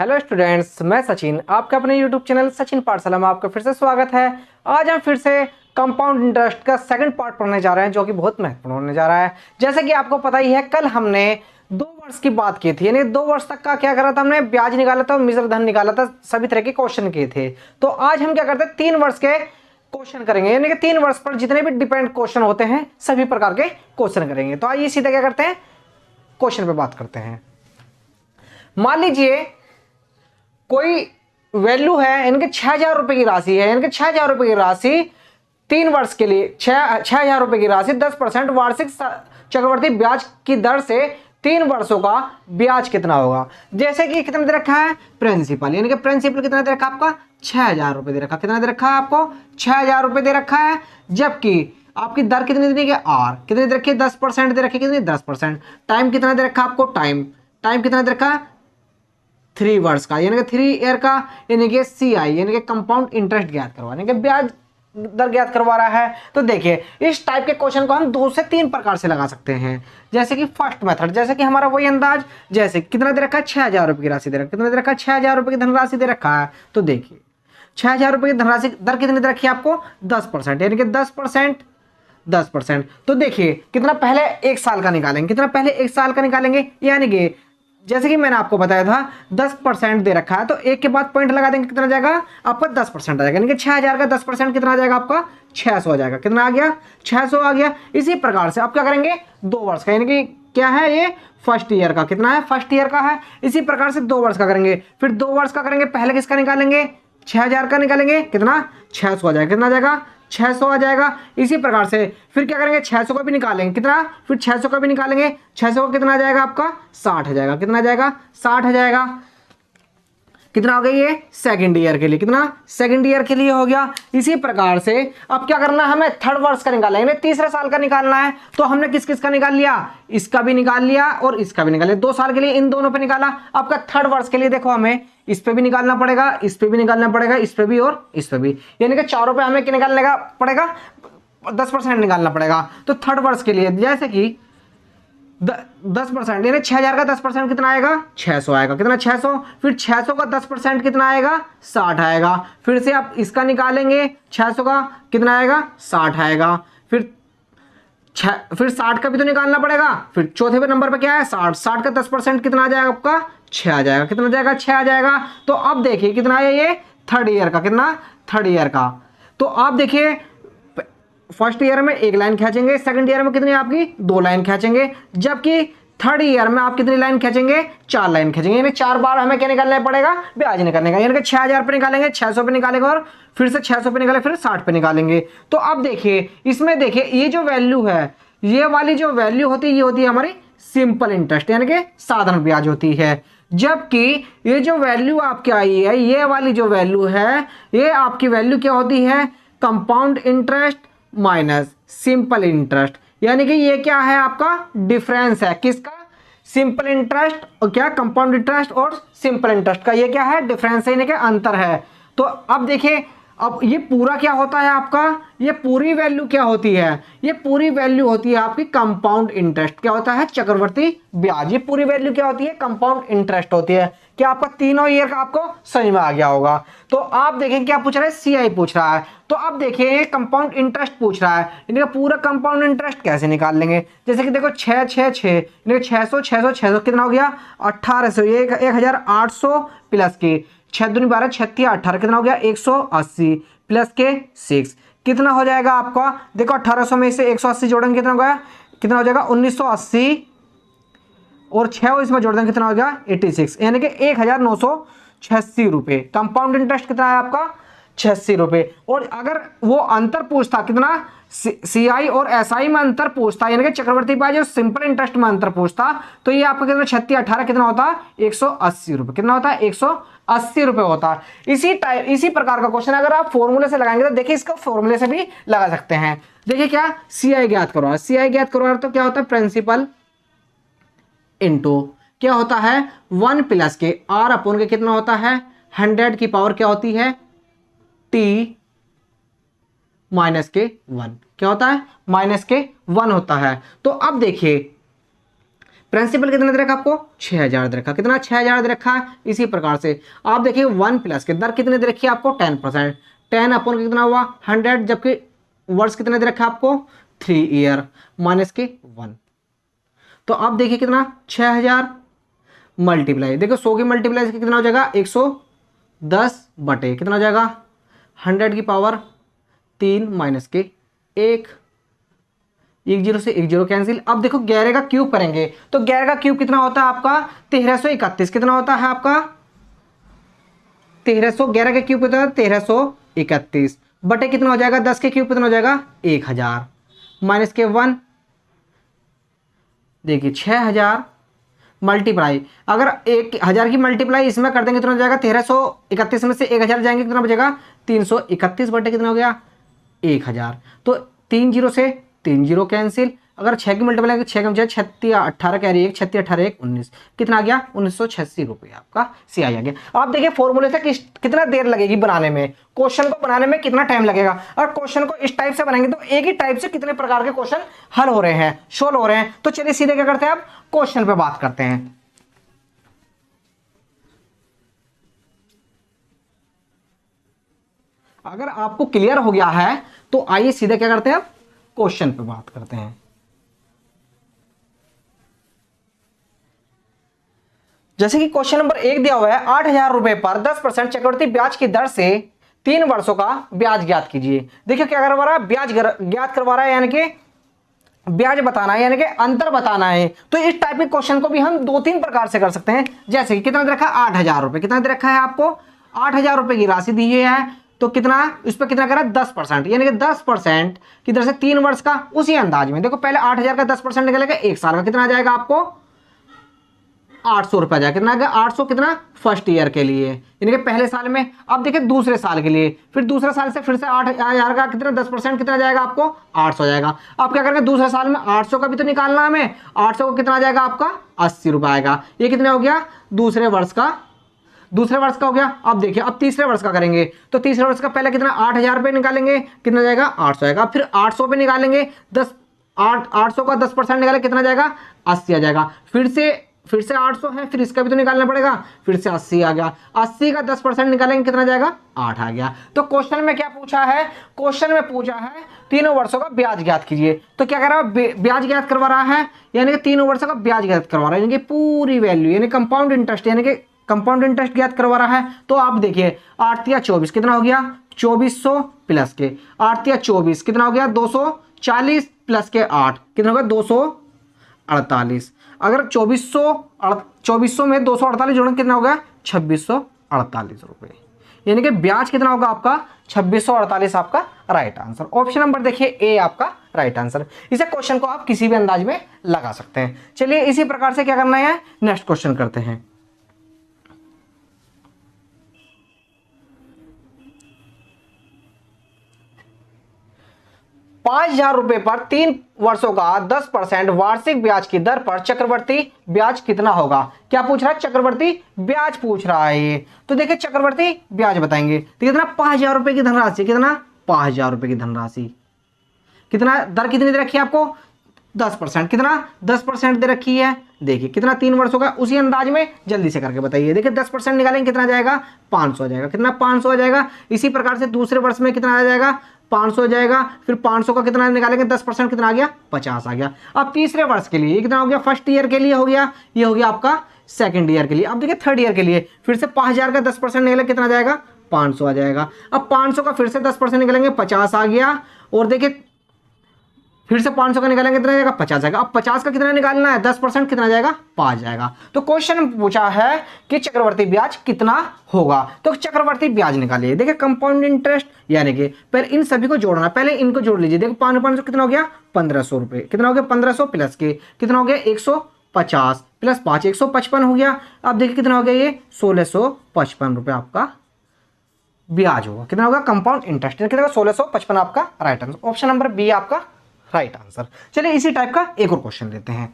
Hello students, मैं सचिन आपका अपने यूट्यूब चैनल सचिन पाठशाला में आपका फिर से स्वागत है। आज हम फिर से कंपाउंड इंटरेस्ट का सेकंड पार्ट पढ़ने जा रहे हैं, जो कि बहुत महत्वपूर्ण होने जा रहा है। जैसे कि आपको पता ही है, कल हमने 2 वर्ष की बात की थी, यानी 2 वर्ष तक का क्या करा था, हमने ब्याज निकाला था, मिश्र धन निकाला था, सभी तरह के क्वेश्चन किए थे। तो आज हम क्या करते हैं, 3 वर्ष के क्वेश्चन करेंगे, यानी कि 3 वर्ष पर जितने भी डिपेंड क्वेश्चन होते हैं सभी प्रकार के क्वेश्चन करेंगे। तो आइए सीधा क्या करते हैं, क्वेश्चन पे बात करते हैं। मान लीजिए कोई वैल्यू है, इनके 6,000 रुपए की राशि है, इनके 6,000 रुपए की राशि 3 वर्ष के लिए 6,000 रुपए की राशि 10% वार्षिक चक्रवर्ती ब्याज की दर से 3 वर्षों का ब्याज कितना होगा। जैसे कि कितना दे रखा है, प्रिंसिपल, यानी कि प्रिंसिपल कितना दे रखा है आपका, 6,000 रुपए दे रखा। कितना दे रखा है आपको, 6,000 रुपए दे रखा है। जबकि आपकी दर कितनी दे रखी है, आर कितनी दे रखी है, 10% दे रखी है। कितनी, 10%। टाइम कितना दे रखा है आपको, टाइम कितना दे रखा है, 3 वर्ष का, यानी कि 3 ईयर का, यानी कि CI यानी कि कंपाउंड इंटरेस्ट ज्ञात करवाने के ब्याज दर ज्ञात करवा रहा है। तो देखिए, इस टाइप के क्वेश्चन को हम 2 से 3 प्रकार से लगा सकते हैं। जैसे कि फर्स्ट मेथड, जैसे कि हमारा वही अंदाज, जैसे कितना दे रखा है, 6,000 रुपए की राशि दे रखा है। कितना दे रखा है, 6,000 रुपए की धनराशि दे रखा है। तो देखिए 6,000 रुपए की धनराशि दर कितनी दे रखी है आपको, 10%, यानी कि 10%। तो देखिए कितना पहले 1 साल का निकालेंगे, कितना पहले 1 साल का निकालेंगे, यानी कि जैसे कि मैंने आपको बताया था 10% दे रखा है, तो एक के बाद पॉइंट लगा देंगे, कितना जाएगा आपका 10% आ जाएगा, यानी कि 6,000 का 10% कितना आ जाएगा आपका, 600 आ जाएगा। कितना आ गया, 600 आ गया। इसी प्रकार से आप क्या करेंगे, 2 वर्ष का, यानी कि क्या है ये, फर्स्ट ईयर का, कितना है, फर्स्ट ईयर का है। इसी प्रकार से 2 वर्ष का करेंगे, फिर 2 वर्ष का करेंगे, पहले किसका निकालेंगे, 6,000 का निकालेंगे, कितना, 600 आ जाएगा। कितना आ जाएगा, 600 आ जाएगा। इसी प्रकार से फिर क्या करेंगे, 600 का भी निकालेंगे, कितना, फिर 600 का भी निकालेंगे, 600 का कितना आ जाएगा आपका, 60 आ जाएगा। कितना आ जाएगा, 60 आ जाएगा। कितना हो गया ये, सेकंड ईयर के लिए, कितना, सेकंड ईयर के लिए हो गया। इसी प्रकार से अब क्या करना है, हमें 3rd वर्ष का निकालना है, यानी तीसरे साल का निकालना है। तो हमने किस किस का निकाल लिया, इसका भी निकाल लिया और इसका भी निकाल लिया। 2 साल के लिए इन दोनों पे निकाला। आपका 3rd वर्ष के लिए देखो, हमें इस पे भी निकालना पड़ेगा, इस पे भी निकालना पड़ेगा, इस पे भी और इस पे भी, यानी कि चारों पे हमें क्या निकालने का पड़ेगा, 10% निकालना पड़ेगा। तो 3rd वर्ष के लिए जैसे कि 10%, यानी 6,000 का 10% कितना आएगा, 600 आएगा। कितना, 600। फिर 600 का 10% कितना आएगा, 60 आएगा। फिर से आप इसका निकालेंगे, 600 का कितना आएगा, 60 आएगा। फिर 60 का भी तो निकालना पड़ेगा। फिर चौथे पे नंबर पे क्या है, 60 का 10% कितना आ जाएगा आपका, 6 आ जाएगा। कितना आ जाएगा, 6 आ जाएगा। तो अब देखिए कितना है ये, 3rd ईयर का, कितना, 3rd ईयर का। तो आप देखिए फर्स्ट ईयर में 1 लाइन खींचेंगे, सेकंड ईयर में कितनी आपकी, 2 लाइन खींचेंगे। जबकि 3rd ईयर में आप कितनी लाइन खींचेंगे, 4 लाइन खींचेंगे। यानी 4 बार हमें क्या निकालना पड़ेगा, ब्याज निकालने का। यानी कि 6,000 पे निकालेंगे, 600 पे निकालेंगे और फिर से 600 पे निकाले, फिर 60 पे निकालेंगे। तो अब देखिए इसमें, देखिए ये जो वैल्यू है, ये वाली जो वैल्यू होती है, ये होती है हमारी सिंपल इंटरेस्ट, यानी कि साधारण ब्याज होती है। जबकि ये जो वैल्यू आपकी आई है, ये वाली जो वैल्यू है, ये आपकी वैल्यू क्या होती है, compound interest minus simple interest. यानी कि ये क्या है आपका, डिफरेंस है किसका, सिंपल इंटरेस्ट और क्या, कंपाउंड इंटरेस्ट और सिंपल इंटरेस्ट का, ये क्या है, डिफरेंस है, यानी कि अंतर है। तो अब देखिए, अब ये पूरा क्या होता है आपका, ये पूरी वैल्यू क्या होती है, ये पूरी वैल्यू होती है आपकी कंपाउंड इंटरेस्ट। क्या होता है, चक्रवर्ती ब्याज। ये पूरी वैल्यू क्या होती है, कंपाउंड इंटरेस्ट होती है। क्या आपका तीनों ईयर का आपको समझ में आ गया होगा। तो आप देखें क्या पूछ रहा है, CI पूछ रहा है। तो अब देखिए कंपाउंड इंटरेस्ट पूछ रहा है, यानी पूरा कंपाउंड इंटरेस्ट कैसे निकाल लेंगे। जैसे कि देखो 6 6 6, यानी 600 600 600 कितना हो गया, 1800, 1,800 प्लस के 6 दूनी 12, 36 18 कितना हो गया, 180 प्लस के 6 कितना हो जाएगा आपका। देखो 1800 में से 180 जोड़ेंगे, कितना हो गया, कितना हो जाएगा 1980 और 6 इसमें जोड़ देंगे, कितना हो गया 86, यानी कि 1,986 रुपये। कंपाउंड इंटरेस्ट कितना है आपका, 86 रुपये। और अगर वो अंतर पूछता कितना, CI और SI में अंतर पूछता, यानी कि चक्रवर्ती ब्याज और सिंपल इंटरेस्ट में अंतर पूछता, तो ये आपका कितना, 36 18 कितना होता है, 180 रुपये। कितना होता है, 180 रुपये होता है। इसी प्रकार का क्वेश्चन अगर आप फॉर्मूले से लगाएंगे, तो देखिए इसका फॉर्मूले से भी लगा सकते हैं। देखिए क्या, CI ज्ञात करो, CI ज्ञात करो, तो क्या होता है, प्रिंसिपल इंटू क्या होता है, 1 प्लस के R अपॉन के कितना होता है, 100 की पावर क्या होती है, T माइनस के 1। क्या होता है, माइनस के 1 होता है। तो अब देखिए प्रिंसिपल कितना दे रखा आपको 6000 दे रखा, कितना 6000 दे रखा है। इसी प्रकार से आप देखिए 1+ के दर कितने दे रखी है आपको 10%, 10 अपॉन कितना हुआ 100, जबकि वर्ष कितने दे रखा है आपको 3 ईयर माइनस के 1। तो आप देखिए कितना 6000 मल्टीप्लाई, देखो 100 की मल्टीप्लाई से कितना हो जाएगा 110 बटे कितना हो जाएगा 100 की पावर 3 माइनस के 1, 10 से 10 कैंसिल। अब देखो 11 का क्यूब करेंगे तो 11 का क्यूब कितना होता है आपका 1331, कितना होता है आपका 1300, 11 के क्यूब कितना 1331 बटे कितना हो जाएगा 10 के क्यूब कितना हो जाएगा 1000 माइनस के 1। देखिए 6000 मल्टीप्लाई, अगर 1000 की मल्टीप्लाई इसमें कर देंगे कितना हो जाएगा 1331 में से 1000 जाएंगे कितना बचेगा 331 बटे कितना हो गया 1000। तो 30 से 30 कैंसिल, अगर 6 की मल्टीप्लाई 6 कम 36 18 कैरी 1 36 18 1 19, कितना आ गया 1986 रुपये आपका सी आई आ गया। आप देखिए फॉर्मूले से कितना देर लगेगी बनाने में, क्वेश्चन को बनाने में कितना टाइम लगेगा। और क्वेश्चन को इस टाइप से बनाएंगे तो एक ही टाइप से कितने प्रकार के क्वेश्चन हल हो रहे हैं, सोल्व हो रहे हैं। तो चलिए सीधे क्या करते हैं आप क्वेश्चन पे बात करते हैं। अगर आपको क्लियर हो गया है तो आइए सीधे क्या करते हैं आप क्वेश्चन पे बात करते हैं। जैसे कि क्वेश्चन नंबर 1 दिया हुआ है 8000 रुपए पर 10% चक्रवृद्धि ब्याज की दर से 3 वर्षों का ब्याज ज्ञात कीजिए। देखिए क्या करवा रहा है, ब्याज ज्ञात करवा रहा है, यानी कि ब्याज बताना है, यानी कि अंतर बताना है। तो इस टाइप के क्वेश्चन को भी हम 2-3 प्रकार से कर सकते हैं। जैसे कि कितना दे रखा है 8000 रुपए, कितना दे रखा है आपको 8000 रुपए की राशि दी है, तो कितना इस पर कितना करा 10%, यानी कि 10% की दर से 3 वर्ष का। उसी अंदाज में देखो पहले 8000 का 10% निकलेगा, 1 साल का कितना आ जाएगा आपको 800 रुपया जाएगा, कितना आ गया 800, कितना फर्स्ट ईयर के लिए यानी कि पहले साल में। अब देखिए दूसरे साल के लिए, फिर दूसरे साल से फिर से 8000 का कितना 10% कितना जाएगा आपको 800 जाएगा। अब क्या करेंगे दूसरे साल में 800 का भी तो निकालना हमें, 800 को कितना आ जाएगा आपका 80 रुपया आएगा। ये कितना हो गया दूसरे वर्ष का हो गया। अब देखिए अब तीसरे वर्ष का करेंगे तो तीसरे वर्ष का पहले कितना 8000 रुपये निकालेंगे, कितना जाएगा 800 आएगा। फिर 800 पे निकालेंगे 800 का 10% निकाले कितना जाएगा 80 आ जाएगा। फिर से 800 है, फिर इसका भी तो निकालना पड़ेगा, फिर से 80 आ गया। 80 का 10% निकालेंगे कितना जाएगा 8 आ गया। तो क्वेश्चन में क्या पूछा है, क्वेश्चन में पूछा है तीनों वर्षों का ब्याज ज्ञात कीजिए। तो क्या कर रहा है ब्याज ज्ञात करवा रहा है, यानी कि तीनों वर्षों का ब्याज ज्ञात करवा रहा है, यानी कि पूरी वैल्यू यानी कंपाउंड इंटरेस्ट, यानी कि कंपाउंड इंटरेस्ट ज्ञात करवा रहा है। तो आप देखिए 8 या 24 कितना हो गया 2400 प्लस के 8 या 24 कितना हो गया 240 प्लस के 8 कितना हो गया 248। अगर 2400 में 248 जोड़ेंगे कितना होगा 2648 रुपए, यानी कि ब्याज कितना होगा आपका 2648 आपका राइट आंसर। ऑप्शन नंबर देखिए ए आपका राइट आंसर। इसे क्वेश्चन को आप किसी भी अंदाज में लगा सकते हैं। चलिए इसी प्रकार से क्या करना है नेक्स्ट क्वेश्चन करते हैं। ₹5000 पर 3 वर्षों का 10% वार्षिक ब्याज की दर पर चक्रवर्ती ब्याज कितना होगा। क्या पूछ रहा है चक्रवर्ती ब्याज पूछ रहा है ये। तो देखिए चक्रवर्ती ब्याज बताएंगे तो कितना 5000 रुपए की धनराशि, कितना 5000 रुपए की धनराशि, कितना दर कितनी दे रखी है आपको 10%, कितना 10% दे रखी है। देखिए कितना 3 वर्षों का, उसी अंदाज में जल्दी से करके बताइए। देखिए 10% निकालेंगे कितना जाएगा 500 आ जाएगा, कितना 500 आ जाएगा। इसी प्रकार से दूसरे वर्ष में कितना आ जाएगा 500 जाएगा। फिर 500 का कितना निकालेंगे 10% कितना आ गया 50 आ गया। अब तीसरे वर्ष के लिए ये कितना हो गया फर्स्ट ईयर के लिए हो गया, ये हो गया आपका सेकंड ईयर के लिए। अब देखिए थर्ड ईयर के लिए फिर से 5000 का 10% निकलेगा कितना जाएगा 500 आ जाएगा। अब 500 का फिर से 10% निकलेंगे 50 आ गया। और देखिए फिर से 500 का निकालेंगे कितना जाएगा 50 जाएगा। अब 50 का कितना निकालना है 10% कितना जाएगा 5 जाएगा। तो क्वेश्चन में पूछा है कि चक्रवर्ती ब्याज कितना होगा, तो चक्रवर्ती ब्याज निकालिए। देखिए कंपाउंड इंटरेस्ट यानी कि पर इन सभी को जोड़ना, पहले इनको जोड़ लीजिए। देखो 500 कितना हो गया 1500 रुपए, कितना हो गया 1500 प्लस के कितना हो गया 150 प्लस 5 155 हो गया। अब देखिए कितना हो गया ये 1655 रुपए आपका ब्याज होगा, कितना होगा कंपाउंड इंटरेस्ट कितना 1655 आपका right answer. Option number B आपका राइट आंसर। चलिए इसी टाइप का एक और क्वेश्चन लेते हैं।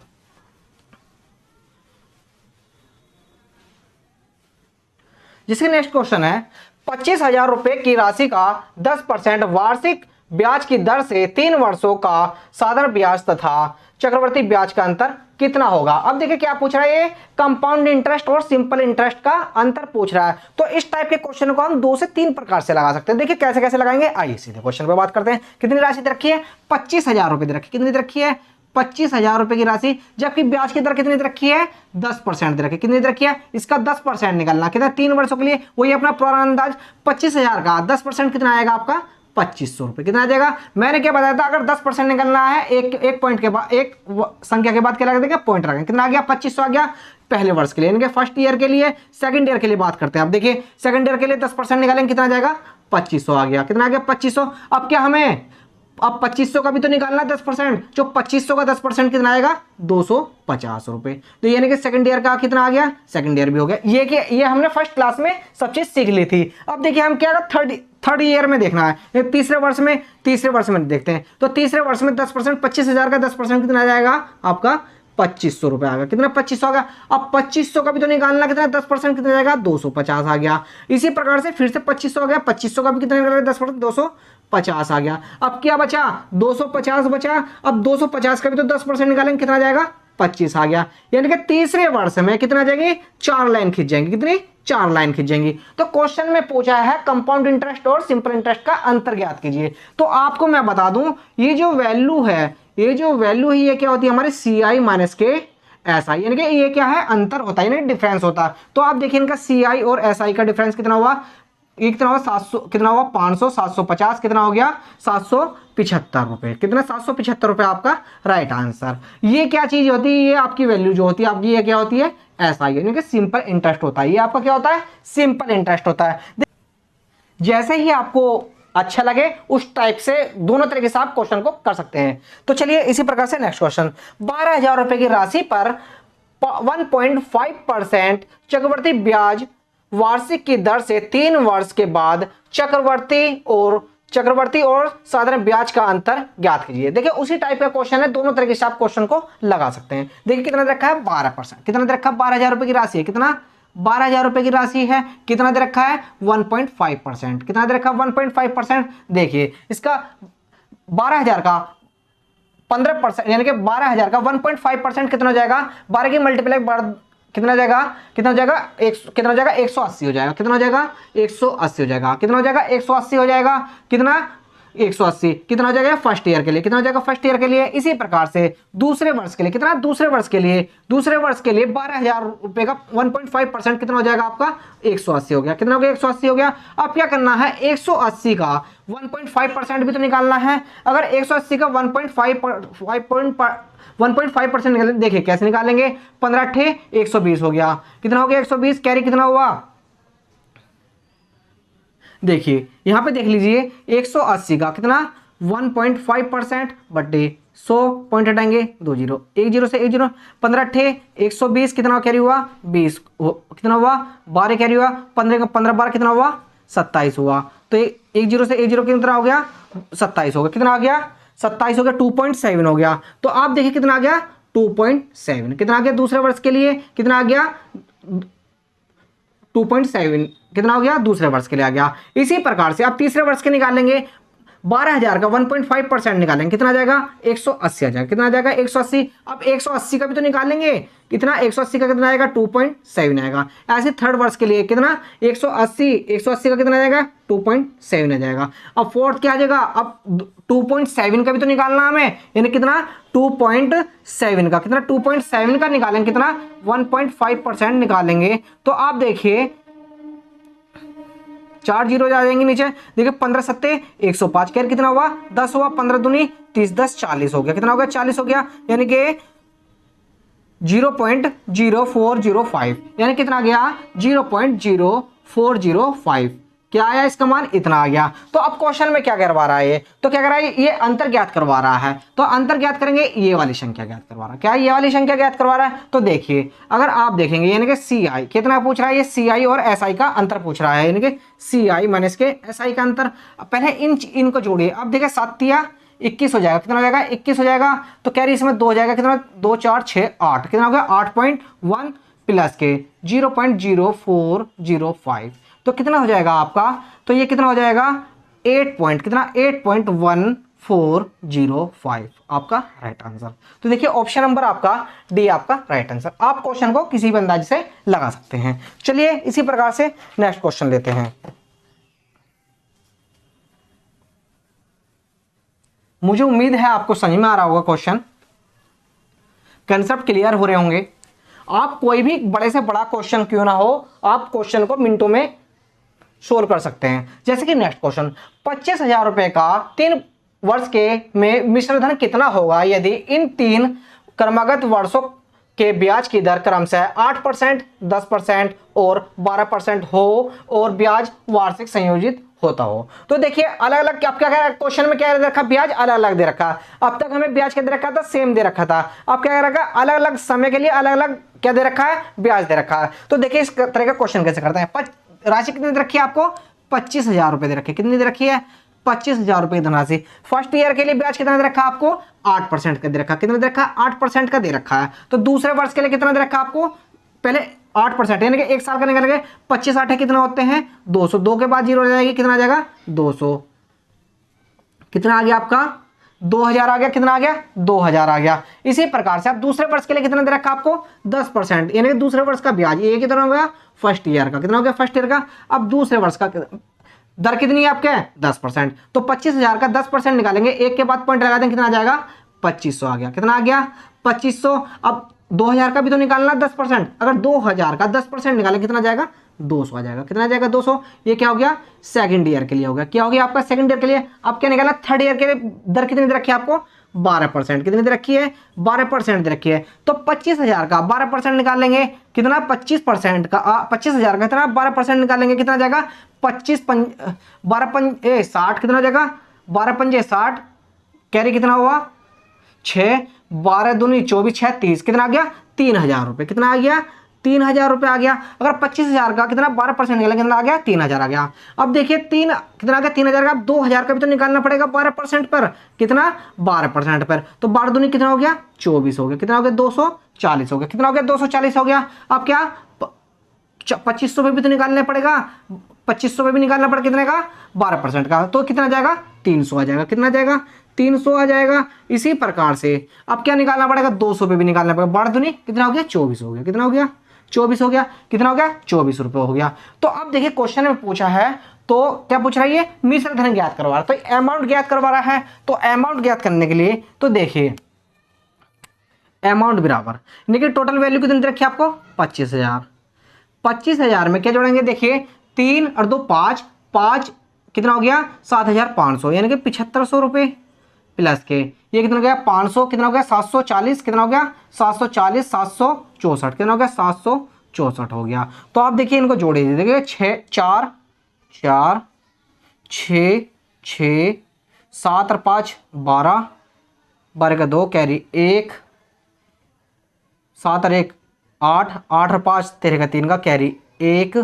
जिसके नेक्स्ट क्वेश्चन है 25,000 रुपए की राशि का 10% वार्षिक ब्याज की दर से 3 वर्षों का साधारण ब्याज तथा चक्रवर्ती ब्याज का अंतर कितना होगा। अब देखिए क्या पूछ रहा है, ये कंपाउंड इंटरेस्ट और सिंपल इंटरेस्ट का अंतर पूछ रहा है। तो इस टाइप के क्वेश्चन को हम 2 से 3 प्रकार से लगा सकते हैं। देखिए कैसे कैसे लगाएंगे, आइए सीधे क्वेश्चन पे बात करते हैं। कितनी राशि दे रखी है, 25,000 रुपए दे रखी है। कितनी दे रखी है, 25,000 रुपए की राशि, जबकि ब्याज की दर कितनी दे रखी है, 10% दे रखी है। कितनी दे रखी है, इसका 10% निकलना कितना, 3 वर्षों के लिए, वही अपना पुराना अंदाज 25,000 का 10% कितना आएगा आपका, 2500 रुपए। कितना आ जाएगा, मैंने क्या बताया था, अगर 10% निकलना है एक पॉइंट के बाद, एक संख्या के बाद क्या लगा देंगे, पॉइंट रखेंगे। कितना आ गया, 2500 आ गया पहले वर्ष के लिए, इनके फर्स्ट ईयर के लिए। सेकंड ईयर के लिए बात करते हैं। अब देखिए सेकंड ईयर के लिए 10% निकालेंगे, कितना आ जाएगा, 2500 आ गया। कितना आ गया, 2500। अब क्या हमें, अब 2500 का भी तो निकालना है 10%, जो 2500 का 10% कितना आएगा, 250 रुपए। तो यानी कि सेकंड ईयर का कितना आ गया, सेकंड ईयर भी हो गया। ये हमने फर्स्ट क्लास में सब चीज सीख ली थी। अब देखिए हम क्या, थर्ड ईयर में देखना है, तीसरे वर्ष में देखते हैं। तो तीसरे वर्ष में 10%, 25,000 का 10% कितना आ जाएगा आपका, 2500 रुपए आ गया। कितना, 2500 आ गया। अब 2500 का भी तो निकालना, कितना 10% कितना जाएगा, 250 आ गया। इसी प्रकार से फिर से 2500 आ गया, 2500 का भी कितना निकालेगा, 10%, 250 आ गया। अब क्या बचा, 250 बचा। अब 250 का भी तो 10% निकालेंगे, कितना जाएगा, 25 आ गया। यानी कि तीसरे वर्ष में कितना आ जाएगी, 4 लाइन खींच जाएंगी। कितनी, 4 लाइन खींच जाएंगी। तो क्वेश्चन में पूछा है कंपाउंड इंटरेस्ट और सिंपल इंटरेस्ट का अंतर ज्ञात कीजिए। तो आपको मैं बता दूं, ये जो वैल्यू है, ये क्या होती है हमारी CI माइनस के SI, यानी कि ये क्या है, अंतर होता है, यानी डिफरेंस होता है। तो आप देखिए इनका CI और SI का डिफरेंस कितना हुआ, ये कितना हुआ, 700, कितना हुआ, 500, 750, कितना हो गया, 775 रुपए। कितना, 775 रुपए आपका राइट आंसर। ये क्या चीज होती है, ये आपकी वैल्यू जो होती है आपकी, ये क्या होती है, SI, यानी कि सिंपल इंटरेस्ट होता है। ये आपका क्या होता है, सिंपल इंटरेस्ट होता है। जैसे ही आपको अच्छा लगे उस टाइप से दोनों तरीके से आप क्वेश्चन को कर सकते हैं। तो चलिए इसी प्रकार से नेक्स्ट क्वेश्चन, 12,000 रुपए की राशि पर 1.5% चक्रवर्ती ब्याज वार्षिक की दर से 3 वर्ष के बाद चक्रवर्ती और साधारण ब्याज का अंतर ज्ञात कीजिए। देखिए उसी टाइप का क्वेश्चन है, दोनों तरीके से आप क्वेश्चन को लगा सकते हैं। देखिए कितना दे रखा है, 12%। कितना दे रखा है, 12,000 रुपए की राशि है। कितना, 12,000 रुपए की राशि है। कितना दे रखा है, 1.5%। कितना दे रखा है, 1.5%। देखिए इसका 12,000 का 15%, यानी कि 12,000 का 1.5% कितना हो जाएगा, 12 की मल्टीप्लाई कितना हो जाएगा, कितना हो जाएगा, कितना हो जाएगा, 180 हो जाएगा। कितना हो जाएगा, 180 हो जाएगा। कितना हो जाएगा, 180 हो जाएगा। कितना, 180। कितना हो जाएगा फर्स्ट ईयर के लिए, कितना हो जाएगा फर्स्ट ईयर के लिए। इसी प्रकार से दूसरे वर्ष के लिए, कितना, दूसरे वर्ष के लिए 12,000 रुपए का 1.5% कितना हो जाएगा आपका, 180 हो गया। कितना हो गया, 180 हो गया। अब क्या करना है, 180 का 1.5% भी तो निकालना है। अगर 180 का 1.5% निकालेंगे, देखिए कैसे निकालेंगे, 15 अट्ठे 120 हो गया। कितना हो गया, 120, कैरी कितना हुआ, देखिए यहां पे देख लीजिए, 180 का कितना, 1.5% बटे 100, पॉइंट हटाएंगे, 2 जीरो, 1 जीरो से 1 जीरो, 15 अट्ठे 120, कितना कैरी हुआ, 20, कितना हुआ, 12 कैरी हुआ, 15 का 15 बार कितना हुआ, 27 हुआ। तो 1 जीरो से 1 जीरो कितना हो गया, 27 हो गया। कितना आ गया, 27 हो गया, 2.7 हो गया। तो आप देखिए कितना आ गया, 2.7। कितना आ गया दूसरे वर्ष के लिए, कितना आ गया, 2.7 कितना हो गया, दूसरे वर्ष के लिए आ गया। इसी प्रकार से आप तीसरे वर्ष के निकालेंगे, 12,000 का 1.5% निकालेंगे, कितना आ जाएगा, 180 आ जाएगा। कितना आ जाएगा, 180। अब 180 का भी तो निकालेंगे, कितना, 180 का कितना आएगा, 2.7 आएगा। ऐसे थर्ड वर्ष के लिए कितना, 180 का कितना आ जाएगा, 2.7 आ जाएगा। अब फोर्थ क्या आ जाएगा, अब 2.7 का भी तो निकालना हमें, यानी कितना, 2.7 का, कितना, 2.7 का निकालेंगे, कितना, 1.5% निकालेंगे। तो आप देखिए 4 जीरो आ जाएंगे नीचे, देखिए 15 सत्ते 105, कैर कितना हुआ, 10 हुआ, 15 दूनी 30, 10 40 हो गया। कितना हो गया, 40 हो गया, यानी कि 0.0405, यानी कितना गया, 0.0405। क्या आया इसका मान, इतना आ गया। तो अब क्वेश्चन में क्या करवा रहा है, तो क्या कर रहा है, ये अंतर ज्ञात करवा रहा है। तो अंतर ज्ञात करेंगे, ये वाली संख्या ज्ञात करवा रहा है। क्या ये वाली संख्या ज्ञात करवा रहा है, तो देखिए अगर आप देखेंगे, यानी कि CI कितना पूछ रहा है, ये CI और SI का अंतर पूछ रहा है, यानी कि CI माइनस के SI का अंतर। पहले इनको जोड़िए। अब देखिए 7 या 21 हो जाएगा। कितना हो जाएगा, 21 हो जाएगा। तो कैरी इसमें 2 हो जाएगा, कितना, 2 4 6 8, कितना हो गया, 8.1 प्लस के 0.0405, तो कितना हो जाएगा आपका, तो ये कितना हो जाएगा, 8 पॉइंट कितना 8.1405 आपका राइट आंसर। तो देखिए ऑप्शन नंबर आपका डी आपका राइट आंसर। आप क्वेश्चन को किसी भी अंदाज से लगा सकते हैं। चलिए इसी प्रकार से नेक्स्ट क्वेश्चन लेते हैं। मुझे उम्मीद है आपको समझ में आ रहा होगा, क्वेश्चन कंसेप्ट क्लियर हो रहे होंगे। आप कोई भी बड़े से बड़ा क्वेश्चन क्यों ना हो, आप क्वेश्चन को मिनटों में सोल्व कर सकते हैं। जैसे कि नेक्स्ट क्वेश्चन, 25,000 रुपए का 3 वर्ष के में मिश्र धन कितना होगा यदि इन 3 क्रमागत वर्षों के ब्याज की दर क्रमशः 8%, 10% और 12% हो और ब्याज वार्षिक संयोजित होता हो। तो देखिए अलग अलग क्या क्वेश्चन में क्या दे रखा, ब्याज अलग अलग दे रखा। अब तक हमें ब्याज क्या दे रखा था, सेम दे रखा था। अब क्या दे रखा, अलग अलग समय के लिए अलग अलग क्या दे रखा है, ब्याज दे रखा है। तो देखिए इस तरह का क्वेश्चन कैसे करते हैं। राशि कितनी दे रखी है आपको, 25,000 रुपए दे रखी है। कितनी दे रखी है, 25,000 रुपए धनराशि। फर्स्ट ईयर के लिए ब्याज कितना दे रखा है आपको, 8% का दे रखा। कितना दे रखा है, 8% का दे रखा है। तो दूसरे वर्ष के लिए कितना दे रखा है आपको, पहले 8% यानी कि 1 साल का निकालेंगे, 25 8 है कितना होते हैं 200, 2 के बाद 0 हो जाएगी, कितना आ जाएगा 200। कितना आ गया आपका 2000 आ गया। कितना आ गया 2000 आ गया। इसी प्रकार से आप दूसरे वर्ष के लिए कितना दे रखा आपको 10% यानी कि दूसरे वर्ष का ब्याज, ये कितना हो गया फर्स्ट ईयर का। कितना हो गया फर्स्ट ईयर का। अब दूसरे वर्ष का दर कितनी है आपके 10%। तो 25,000 का 10% निकालेंगे, 1 के बाद पॉइंट लगा देंगे, कितना आ जाएगा 2500 आ गया। कितना आ गया 2500। अब 2000 का भी तो निकालना 10%। अगर 2000 का 10% निकालें कितना जाएगा 200 आ जाएगा। कितना आ जाएगा 200। ये क्या हो गया सेकंड ईयर के लिए हो गया। क्या हो गया आपका सेकंड ईयर के लिए। अब क्या निकालना थर्ड ईयर के लिए दर कितनी दे रखी है आपको 12%। कितनी दे रखी है 12% दे रखी है। तो 25,000 का 12% निकाल लेंगे, कितना 25% का 25,000 का कितना 12% निकालेंगे, कितना आ जाएगा 60। कितना हो जाएगा 12 पंजे 60, कैरी कितना हुआ 6, 12 दूनी 24, 6 30, कितना आ गया 3,000 रुपए। कितना आ गया 3,000 रुपए आ गया। अगर 25,000 का कितना 12% निकालेंगे, कितना आ गया 3,000 आ गया। अब देखिए कितना आ गया 3,000 का। 2,000 का भी तो निकालना पड़ेगा 12% पर, कितना 12% पर। तो 12 दूनी कितना हो गया 24 हो गया। कितना हो गया 240 हो गया। कितना हो गया 240 हो गया। अब क्या 2500 पे भी तो निकालना पड़ेगा, 2500 पे भी निकालना पड़ेगा कितने का 12% का। तो कितना जाएगा 300 आ जाएगा। कितना जाएगा 300 आ जाएगा। इसी प्रकार से अब क्या निकालना पड़ेगा 200 पे भी निकालना पड़ेगा। 12 दूनी कितना हो गया 24 हो गया। कितना हो गया 24 हो गया। कितना हो गया 24 रुपए हो गया। तो अब देखिए क्वेश्चन में पूछा है, तो क्या पूछ रहा है ये मिश्र धन ज्ञात करवा रहा है, तो अमाउंट ज्ञात करवा रहा है। तो अमाउंट ज्ञात करने के लिए तो देखिए अमाउंट बराबर यानी कि टोटल वैल्यू कितनी रखी है आपको 25,000। 25,000 में क्या जोड़ेंगे देखिए 3 और 2 5, 5 कितना हो गया 7,500 यानी कि 7,500 रुपए प्लस के ये कितना हो गया 500, कितना हो गया 740, कितना हो गया 740 764, कितना हो गया 764 हो गया। तो आप देखिए इनको जोड़े देखिए 6 4 4 6 6 7 और 5 12, 12 का 2 कैरी 1, 7 और 1 8, 8 और 5 13 का 3 का कैरी 1,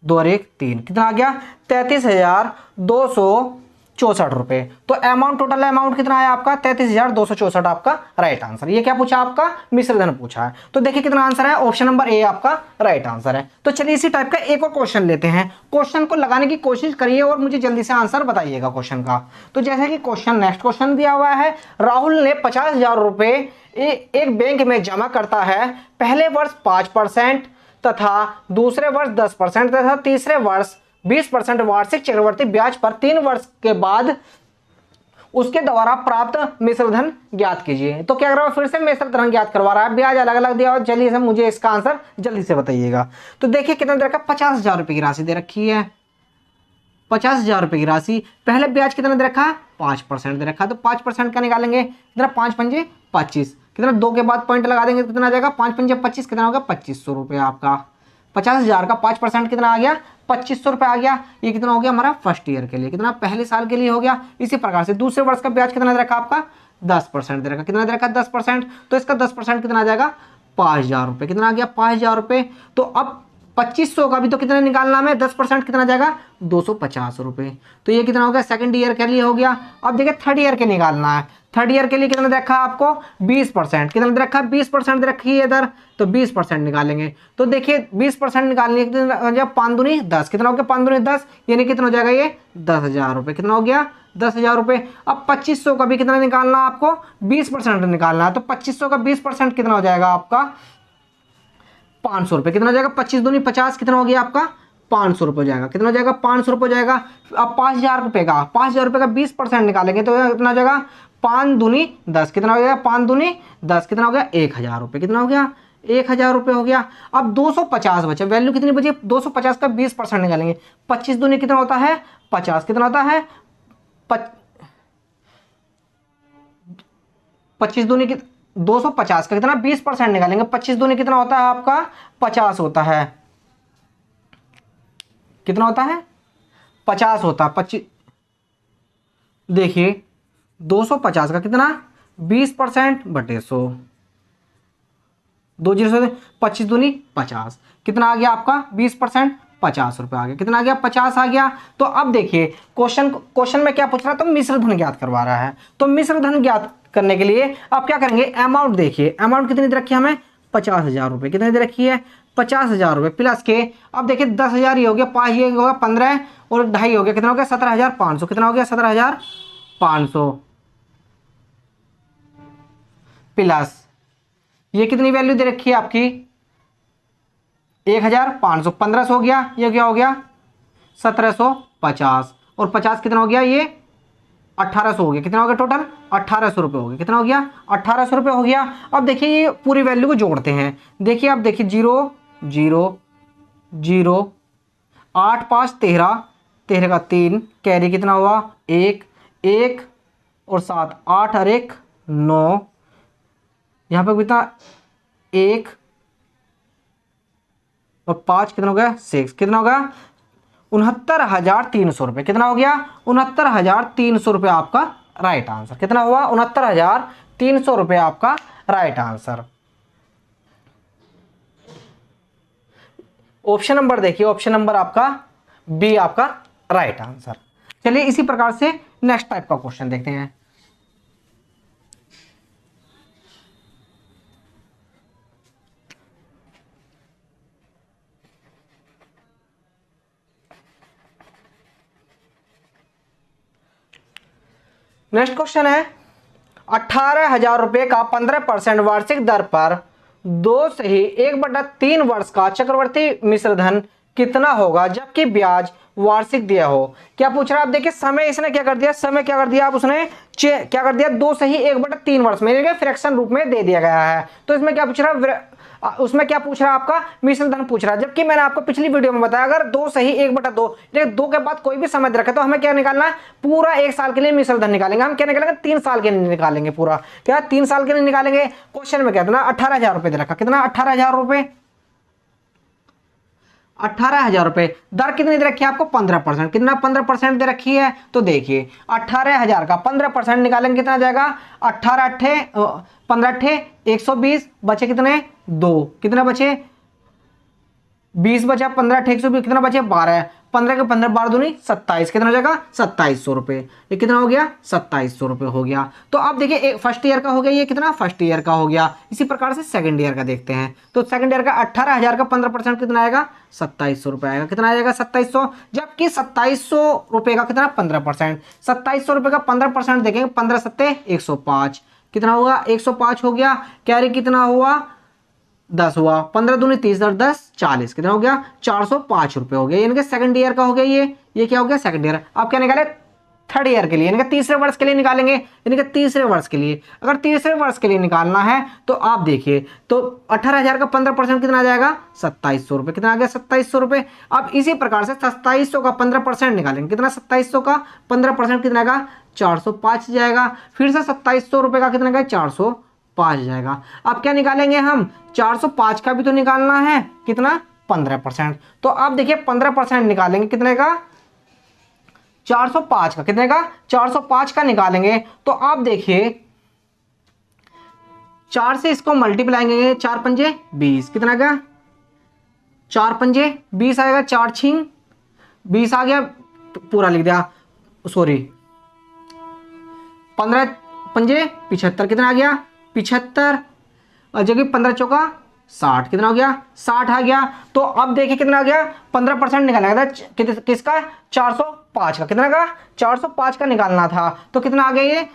2 और 1 3, कितना आ गया 33,264 रुपए। तो अमाउंट टोटल अमाउंट कितना आया आपका 33,264 आपका राइट आंसर। ये क्या पूछा आपका मिश्र धन पूछा है। तो देखिए कितना आंसर है ऑप्शन नंबर ए आपका राइट आंसर है। तो चलिए इसी टाइप का एक और क्वेश्चन लेते हैं। क्वेश्चन को लगाने की कोशिश करिए और मुझे जल्दी से आंसर बताइएगा क्वेश्चन का। तो जैसे कि क्वेश्चन नेक्स्ट क्वेश्चन दिया हुआ है, राहुल ने 50,000 रुपए एक बैंक में जमा करता है। पहले वर्ष 5% तथा दूसरे वर्ष 10% तथा तीसरे वर्ष 20% वार्षिक चक्रवर्ती ब्याज पर 3 वर्ष के बाद उसके द्वारा प्राप्त मिश्र धन ज्ञात कीजिए। तो क्या कर रहा है फिर से मिश्र धन ज्ञात करवा रहा है, ब्याज अलग अलग दिया हुआ। जल्दी से मुझे इसका आंसर जल्दी से बताइएगा। तो देखिए कितना दे रखा 50,000 रुपए की राशि दे रखी है। 50,000 रुपए की राशि, पहले ब्याज कितना दे रखा है 5% दे रखा है। तो 5% का निकालेंगे, कितना 5 पंजे 25, कितना 2 के बाद पॉइंट लगा देंगे, कितना आ जाएगा 5 पंजे 25, कितना होगा 2500 रुपये आपका। 50,000 का 5% कितना आ गया 2500 रुपये आ गया। ये कितना हो गया हमारा फर्स्ट ईयर के लिए, कितना पहले साल के लिए हो गया। इसी प्रकार से दूसरे वर्ष का ब्याज कितना दे रखा आपका 10% दे रखा। कितना दे रखा 10%, तो इसका 10% कितना आ जाएगा 5,000 रुपये। कितना आ गया 5,000 रुपये। तो अब 2500 का भी तो कितना निकालना हमें, 10% कितना जाएगा, 250 रुपये। तो ये कितना हो गया, सेकंड ईयर के लिए हो गया। अब देखिए थर्ड ईयर के निकालना है। थर्ड ईयर के लिए कितना दे रखा है आपको, 20%। कितना दे रखा है, 20% दे रखी है इधर, तो 20% निकालेंगे। तो देखिए 20% निकालने के 5 दूनी 10, कितना हो गया, 5 दूनी 10, यानी कितना हो जाएगा ये 10,000 रुपये। कितना हो गया, 10,000 रुपये। अब 2500 का भी कितना निकालना है आपको, 20% निकालना है। तो 2500 का 20% कितना हो जाएगा आपका, 500 रुपये। कितना हो जाएगा, 25 दूनी 50, कितना हो गया आपका, 500 रुपये हो जाएगा। कितना हो जाएगा, 500 रुपये हो जाएगा। अब 5,000 रुपये का 20% निकालेंगे तो कितना हो जाएगा, 5 दूनी 10, कितना हो गया, 5 दूनी 10, कितना हो गया, 1,000 रुपये। कितना हो गया, 1,000 रुपये हो गया। अब 250 बचे, वैल्यू कितनी बची, 250 का 20% निकालेंगे। 25 दूनी कितना होता है, 50, कितना होता है, 25 दूनी 250 का कितना 20% निकालेंगे। 25 दूनी कितना होता है आपका, 50 होता है। कितना होता है, 50 होता है। 25 देखिए 250 का कितना, 20% बटे 100, 2 जीरो से 25 दूनी 50, कितना आ गया आपका 20%, 50 रुपये आ गया। कितना आ गया, 50 आ गया। तो अब देखिए क्वेश्चन में क्या पूछ रहा है, तो मिश्र धन ज्ञात करवा रहा है। तो मिश्र धन ज्ञात करने के लिए आप क्या करेंगे, अमाउंट देखिए, अमाउंट कितनी दे रखी है हमें, 50,000 रुपये। कितनी दे रखी है, 50,000 रुपये प्लस के, अब देखिए 10,000 ही हो गया, 5 ये होगा 15 और 2.5 हो गया, कितना हो गया, 17,500। कितना हो गया, 17,500 प्लस ये कितनी वैल्यू दे रखी है आपकी, 1,500, 1500 हो गया, ये क्या हो गया 1750 और 50 कितना हो गया, ये 1800 हो गया। कितना हो गया टोटल, 1800 रुपये हो गया। कितना हो गया, 1800 रुपये हो गया। अब देखिए ये पूरी वैल्यू को जोड़ते हैं। देखिए अब देखिए 0 0 0 8 5 13, 13 का 3, कैरी कितना हुआ 1 1 और 7 8 और 1 9, यहाँ पर कितना 1 और 5 कितना हो गया 6, कितना हो गया 69,300 रुपये। कितना हो गया 69,300 रुपये आपका राइट आंसर। कितना हुआ 69,300 रुपये आपका राइट आंसर। ऑप्शन नंबर देखिए, ऑप्शन नंबर आपका बी आपका राइट आंसर। चलिए इसी प्रकार से नेक्स्ट टाइप का क्वेश्चन देखते हैं। नेक्स्ट क्वेश्चन है 18,000 रुपये का 15% वार्षिक दर पर 2 से ही 1/3 वर्ष का चक्रवर्ती मिश्रधन कितना होगा जबकि ब्याज वार्षिक दिया हो। क्या पूछ रहा है, आप देखिए समय इसने क्या कर दिया, समय क्या कर दिया आप उसने क्या कर दिया, 2 से ही 1/3 वर्ष में फ्रैक्शन रूप में दे दिया गया है। तो इसमें क्या पूछ रहा है, उसमें क्या पूछ रहा है आपका मिश्रधन पूछ रहा है। जबकि मैंने आपको पिछली वीडियो में बताया अगर 2 से ही 1/2 2 के बाद कोई भी समय दे रखा तो हमें क्या निकालना है, पूरा 1 साल के लिए मिश्रधन निकालेंगे। हम क्या निकालेंगे, 3 साल के लिए निकालेंगे, पूरा क्या 3 साल के लिए निकालेंगे। क्वेश्चन में क्या था, 18,000 रुपये दे रखा, कितना 18,000 रुपये, 18,000 रुपये। दर कितनी दे रखी है आपको 15%, कितना 15% दे रखी है। तो देखिए 18,000 का 15% निकालेंगे कितना जाएगा, 18 अट्ठे 15 अट्ठे 120, बचे कितने 2, कितना बचे 20 बचा, 15 अट्ठे 120, कितना बचे 12, 15 के 15 12 दूनी 27, कितना हो जाएगा 2700 रुपये। ये कितना हो गया 2700 रुपये हो गया। तो आप देखिए फर्स्ट ईयर का हो गया, ये कितना फर्स्ट ईयर का हो गया। इसी प्रकार से सेकंड ईयर का देखते हैं। तो सेकंड ईयर का 18,000 का 15% कितना आएगा 2700 रुपये आएगा। कितना आएगा 2700, जबकि 2700 रुपये का कितना 15%, 2700 रुपये का 15% देखेंगे 15 सत्ते 105, कितना होगा 105 हो गया। कैरी कितना हुआ 10 हुआ, 15 दूनी 30 और 10 40, कितना हो गया 405 रुपये हो गया। यानी कि सेकंड ईयर का हो गया, ये क्या हो गया सेकंड ईयर। आप क्या निकाले थर्ड ईयर के लिए, यानी कि तीसरे वर्ष के लिए निकालेंगे। यानी कि तीसरे वर्ष के लिए, अगर तीसरे वर्ष के लिए निकालना है तो आप देखिए तो 18,000 का 15% कितना आ जाएगा 2700 रुपये। कितना आ गया 2700 रुपये। अब इसी प्रकार से 2700 का 15% निकालेंगे, कितना 2700 का 15% कितना आएगा 405 जाएगा। फिर से 2700 रुपये का कितना आएगा 405 जाएगा। अब क्या निकालेंगे हम 405 का भी तो निकालना है, कितना 15%। तो आप देखिए 15% निकालेंगे कितने का 405 का, कितने का 405 का निकालेंगे। तो आप देखिए 4 से इसको मल्टीप्लाई करेंगे, 4 पंजे 20, कितना का 4 पंजे 20 आएगा, 4 छींग 20 आ गया, पूरा लिख दिया, सॉरी 15 पंजे 75, कितना आ गया 75, और जगह 15 चौका 60, कितना हो गया 60 आ गया। तो अब देखिए कितना आ गया, 15% निकालना था किसका, 405 का, कितना का 405 का निकालना था। तो कितना आ गया ये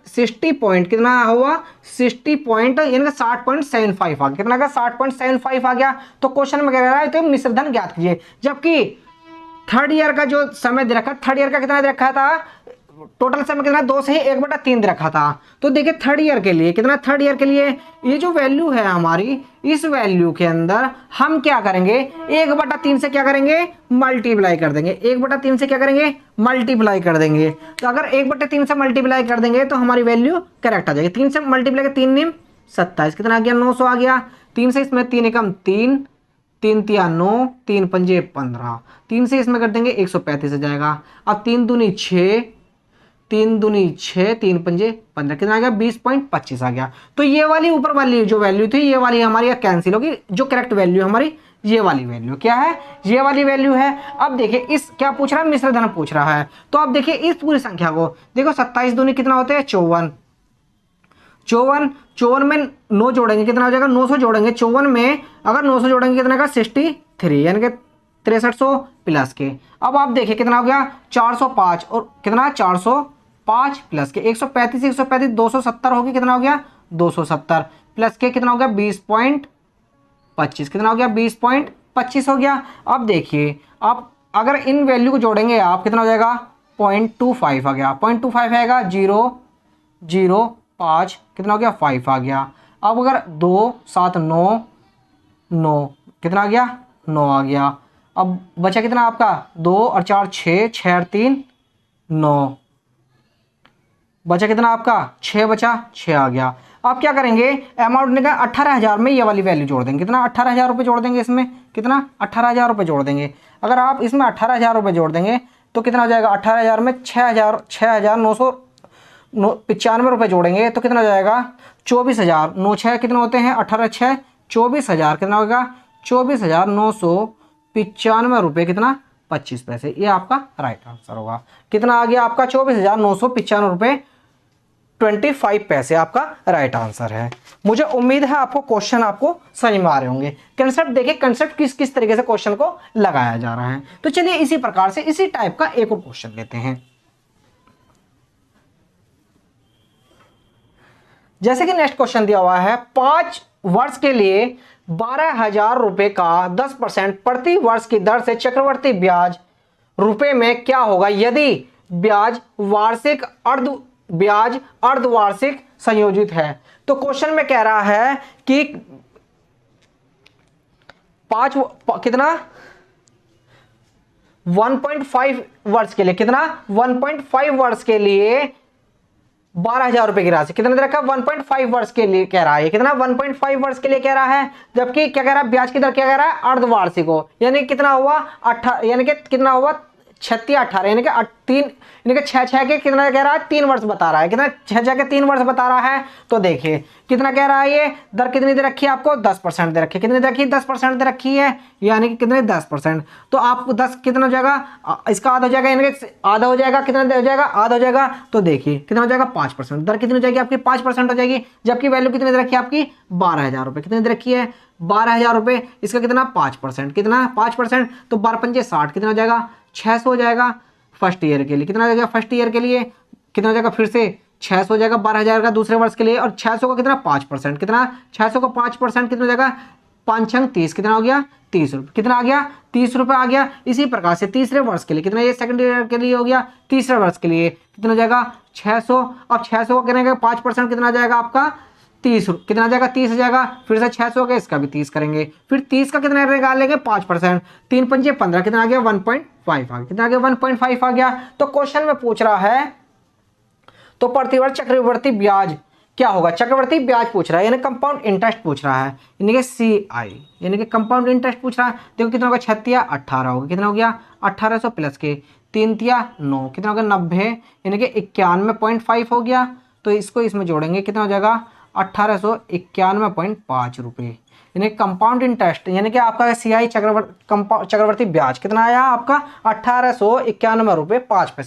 60 पॉइंट, कितना हुआ 60 पॉइंट यानी 60.75 आ गया, कितना का 60.75 आ गया। तो क्वेश्चन में कह रहा है तो मिश्रधन ज्ञात कीजिए, जबकि थर्ड ईयर का जो समय दे रखा, थर्ड ईयर का कितना दे रखा था, टोटल समय कितना 2 से ही 1/3 दे रखा था। तो देखिए थर्ड ईयर के लिए कितना, थर्ड ईयर के लिए ये जो वैल्यू है हमारी, इस वैल्यू के अंदर हम क्या करेंगे, 1/3 से क्या करेंगे, मल्टीप्लाई कर देंगे, 1/3 से क्या करेंगे, मल्टीप्लाई कर देंगे। तो अगर 1/3 से मल्टीप्लाई कर देंगे तो हमारी वैल्यू करेक्ट आ जाएगी। 3 से मल्टीप्लाई कर 3 निम 27, कितना आ गया 900 आ गया। 3 से इसमें 3 एकम 3, 3 तिया 9, 3 पंजे 15, 3 से इसमें कर देंगे 135 आ जाएगा। अब 3 दूनी 6, 3 दूनी 6, 3 पंजे 15, कितना आ गया 20.25 आ गया। तो ये वाली ऊपर वाली जो वैल्यू थी, ये वाली हमारी कैंसिल होगी, जो करेक्ट वैल्यू हमारी ये वाली वैल्यू क्या है, ये वाली वैल्यू है। अब देखिए इस क्या पूछ रहा है, मिश्रधन पूछ रहा है। तो अब देखिए इस पूरी संख्या को देखो, 27 दूनी कितना होते हैं 54, 54 में 9 जोड़ेंगे कितना हो जाएगा, 900 जोड़ेंगे 54 में, अगर 900 जोड़ेंगे कितना का 63 यानी कि 6300 प्लस के। अब आप देखिए कितना हो गया 405, और कितना 405 प्लस के 135, 135 270 होगी, कितना हो गया 270 प्लस के कितना हो गया 20.25, कितना हो गया 20.25 हो गया। अब देखिए आप अगर इन वैल्यू को जोड़ेंगे आप, कितना हो जाएगा 0.25 आ गया, 0.25 आएगा 0.05, कितना हो गया 5 आ गया। अब अगर 2 7 9 9, कितना आ गया 9 आ गया। अब बचा कितना आपका 2 और 4 6, 6 और 3 9, बचा कितना आपका 6 बचा, 6 आ गया। अब क्या करेंगे, अमाउंट निकाल 18,000 में ये वाली वैल्यू जोड़ देंगे, कितना 18,000 रुपये जोड़ देंगे इसमें, कितना 18,000 रुपये जोड़ देंगे। अगर आप इसमें 18,000 रुपये जोड़ देंगे तो कितना हो जाएगा, 18,000 में 6,995 रुपये जोड़ेंगे तो कितना हो जाएगा 24,000, 9 6 कितने होते हैं 18 6 24,000, कितना होगा 24,995 रुपये, कितना 25 पैसे। ये आपका राइट आंसर होगा। कितना आ गया आपका 24,995 रुपये 25 पैसे आपका राइट आंसर है। मुझे उम्मीद है आपको क्वेश्चन आपको समझ में आ रहे होंगे। कंसेप्ट देखिए, कंसेप्ट किस किस तरीके से क्वेश्चन को लगाया जा रहा है। तो चलिए इसी प्रकार से इसी टाइप का एक और क्वेश्चन लेते हैं। जैसे कि नेक्स्ट क्वेश्चन दिया हुआ है, 5 वर्ष के लिए 12,000 रुपए का 10% प्रति वर्ष की दर से चक्रवर्ती ब्याज रुपए में क्या होगा यदि ब्याज वार्षिक ब्याज अर्धवार्षिक संयोजित है। तो क्वेश्चन में कह रहा है कि कितना 1.5 वर्ष के लिए, कितना 1.5 वर्ष के लिए 12,000 रुपए की राशि, कितना दे रखा है 1.5 वर्ष के लिए कह रहा है, कितना 1.5 वर्ष के लिए कह रहा है। जबकि क्या कह रहा है, ब्याज की दर क्या कह रहा है अर्धवार्षिक हो, यानी कितना हुआ 18, यानी कि कितना हुआ 36 18, यानी कि 3, यानी कि 6 6 के कितना कह रहा है 3 वर्ष बता रहा है, कितना 6 6 के 3 वर्ष बता रहा है। तो देखिए कितना कह रहा है, ये दर कितनी दे रखी है आपको 10% दे रखी है, कितनी दे रखी है 10% दे रखी है, यानी कि कितने 10%। तो आपको 10 कितना हो जाएगा, इसका आधा हो जाएगा, यानी कि आधा हो जाएगा, कितना हो जाएगा आधा हो जाएगा। तो देखिए कितना हो जाएगा 5%, दर कितनी हो जाएगी आपकी 5% हो जाएगी। जबकि वैल्यू कितनी दे रखी है आपकी 12,000 रुपये, कितनी दे रखी है 12,000 रुपये, इसका कितना 5%, कितना 5%, तो 12 पंजे 60, कितना हो जाएगा 600 हो जाएगा। फर्स्ट ईयर के लिए कितना हो जाएगा, फर्स्ट ईयर के लिए कितना हो जाएगा, फिर से 600 हो जाएगा 12,000 का दूसरे वर्ष के लिए, और 600 का कितना 5%, कितना 600 का 5% कितना हो जाएगा 5 30, कितना हो गया 30 रुपये, कितना आ गया 30 रुपये आ गया। इसी प्रकार से तीसरे वर्ष के लिए कितना, ये सेकंड ईयर के लिए हो गया, तीसरे वर्ष के लिए कितना हो जाएगा 600। अब 600 का कितना 5% कितना आ जाएगा आपका 30, कितना आ जाएगा 30 आ जाएगा। फिर से 600 का इसका भी 30 करेंगे, फिर 30 का कितना निकालेंगे 5%, 3 पंजे 15, कितना आ गया 1.5 आ गया, कितना आ गया 1.5 आ गया। तो क्वेश्चन में पूछ रहा है तो प्रतिवर्ष चक्रवर्ती ब्याज क्या होगा, चक्रवर्ती ब्याज पूछ रहा है, यानी कंपाउंड इंटरेस्ट पूछ रहा है, यानी कि CI, यानी कि कंपाउंड इंटरेस्ट पूछ रहा है। देखो कितना होगा 36 18 होगा, कितना हो गया 1800 प्लस के 3 9, कितना हो गया 90, यानी कि 91.5 हो गया। तो इसको इसमें जोड़ेंगे कितना हो जाएगा 1891.5 रुपये, यानी कंपाउंड इंटरेस्ट, यानी कि आपका सीआई चक्रवर्ती ब्याज कितना आया आपका 1891.5 रुपये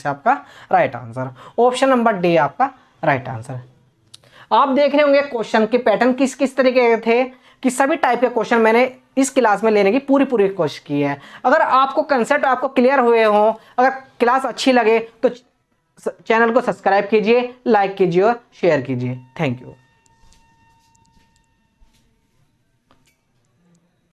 आपका right answer. Option number D आपका राइट आंसर। आप देख रहे होंगे क्वेश्चन के पैटर्न किस किस तरीके के थे, कि सभी टाइप के क्वेश्चन मैंने इस क्लास में लेने की पूरी कोशिश की है। अगर आपको कंसेप्ट आपको क्लियर हुए हो, अगर क्लास अच्छी लगे तो चैनल को सब्सक्राइब कीजिए, लाइक कीजिए और शेयर कीजिए। Thank you.